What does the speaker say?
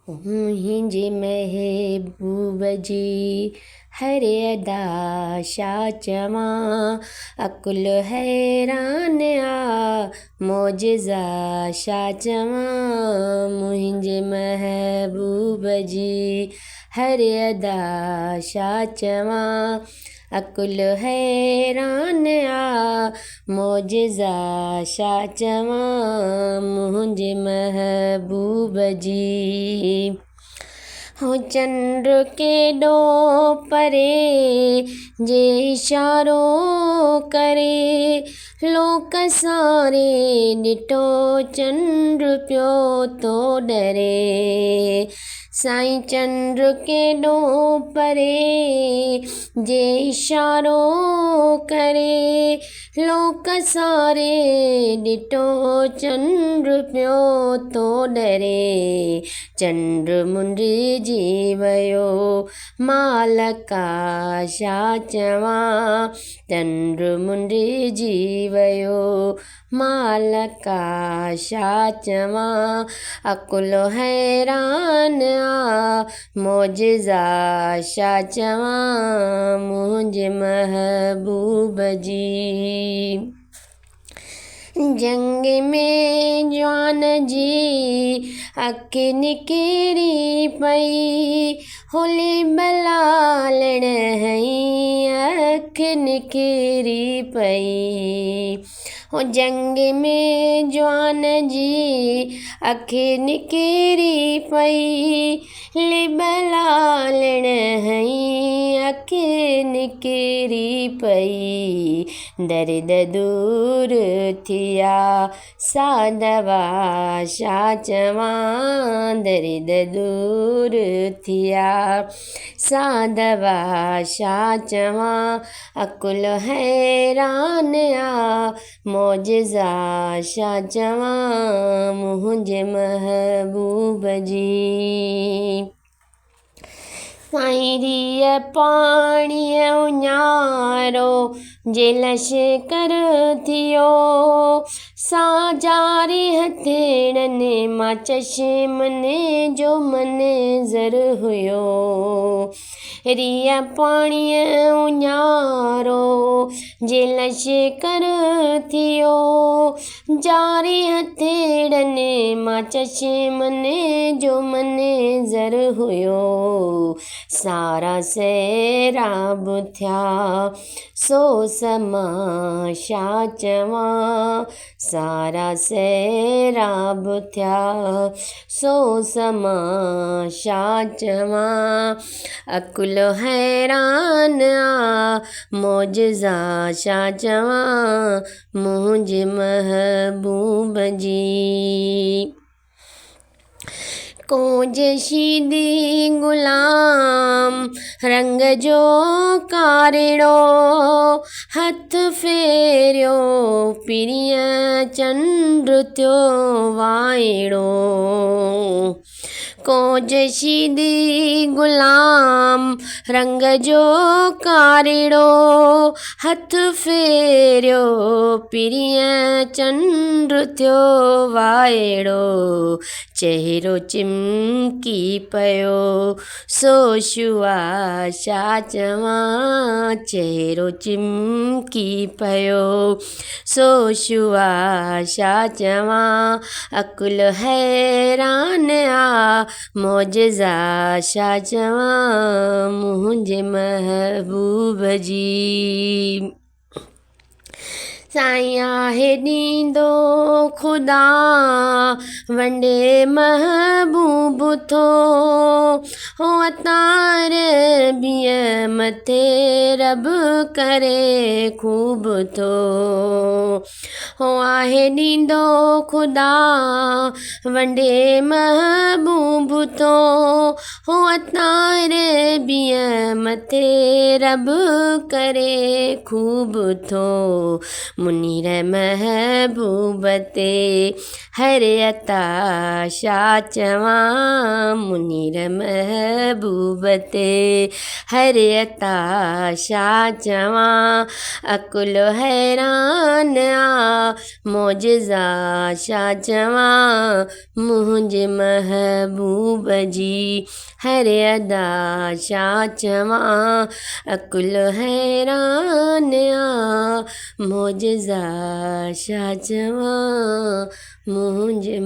मुंहिंजे महबूब जी हर अदा छा चवां, अकुल हैरान मौजज़ा छा चवां। मुंहिंजे महबूब जी हर अदा छा चवां, अकुल हैरान मौजज़ा छा चवां। मुंहिंजे महबूब जी हो चंड केॾो परे जे इशारो करे, लोक सारे ॾिठो चंड पियो थो डरे। साईं चंड केॾो परे जे इशारो करे, लोक सारे ॾिठो चंड पियो थो डरे। चंड मुंडिजी वियो मालका छा चवां, चंड मुंडिजी वियो मालका छा चवां। अकुल हैरान मौजज़ा छा चवां। मुंहिंजे महबूब जी जंग में जवान जी अखि निकिरी पई, होली बलालण हई अखि निकिरी पई। हो जंग में जवान जी अखि निकिरी पई, लिबलालण हई अखि निकिरी पई। दर्द दूर थिया सादवा छा चवां, दर्द दूर थिया सादवा छा चवां। अकुल हैरान मौजज़ा छा चवां। मुंहिंजे महबूब जी साईं पाणीअ उञारो जे लश्कर थियो, साजारे हथेड़नि मां चश्मन जो मंज़र हुयो। रिया पाणीअ उञारो जे लश्कर थियो, जारी हथेड़नि मां चश्मन जो मंज़र हुयो। सारा सैराब थिया सो समा छा चवां, सारा सैराब थिया सो समा छा चवां। अकुल हैरान मौजज़ा छा चवां। मुंहिंजे महबूब जी कोज शीदी गुलाम रंग जो कारिड़ो, हथ फेरियो पिरीअ चंड थियो वाइड़ो। कोज शीदी गुलाम रंग जो कारिड़ो, हथ फेरियो पिरीअ चंड थियो वाइड़ो। चहिरो चिमकी पियो सो छुआ छा चवां, चहिरो चिमकी पियो सो छुआ छा चवां। अकुल हैरान मौजज़ा छा चवां। मुंहिंजे महबूब जी साईं आहे ॾींदो ख़ुदा वंडे महबूब थो, हो अतार बिह मथे रब करे ख़ूब थो। हो आहे ॾींदो ख़ुदा वंडे महबूब थो, हो अतार बिह मथे रब करे ख़ूब थो। मुनीर महबूब ते हर अता छा चवां मुनीर महबूब ते हर अता छा चवां अकुल हैरान आ मौजज़ा छा चवां मुंहिंजे महबूब जी हर अदा छा चवां अकुल हैरान आ मौजज़ा छा चवां मुंहिंजे